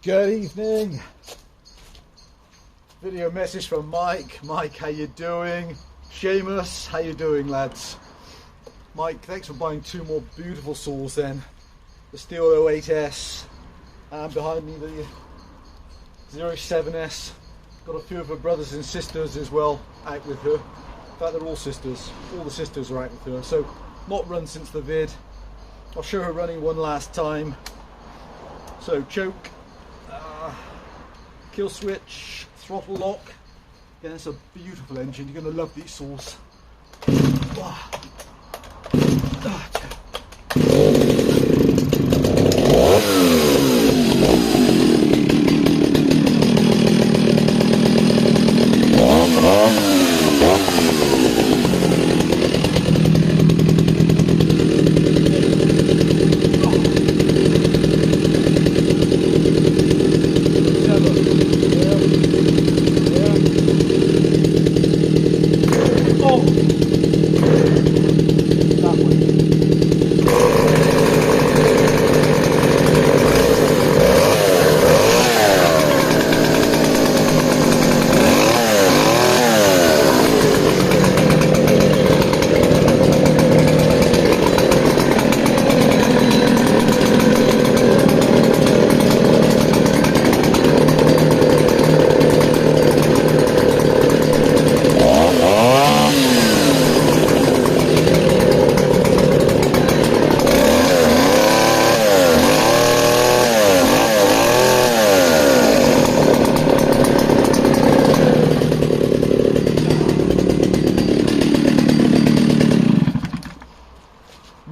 Good evening. Video message from Mike. Mike, how you doing? Seamus, how you doing, lads? Mike, thanks for buying two more beautiful saws then. The Stihl 08S and behind me the 07S. Got a few of her brothers and sisters as well out with her. In fact, they're all sisters. All the sisters are out with her. So, not run since the vid. I'll show her running one last time. So, choke. Kill switch, throttle lock. Again, it's a beautiful engine. You're going to love these saws.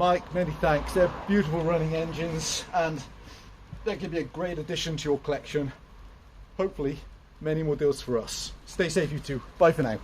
Mike, many thanks. They're beautiful running engines and they're going to be a great addition to your collection. Hopefully, many more deals for us. Stay safe, you two. Bye for now.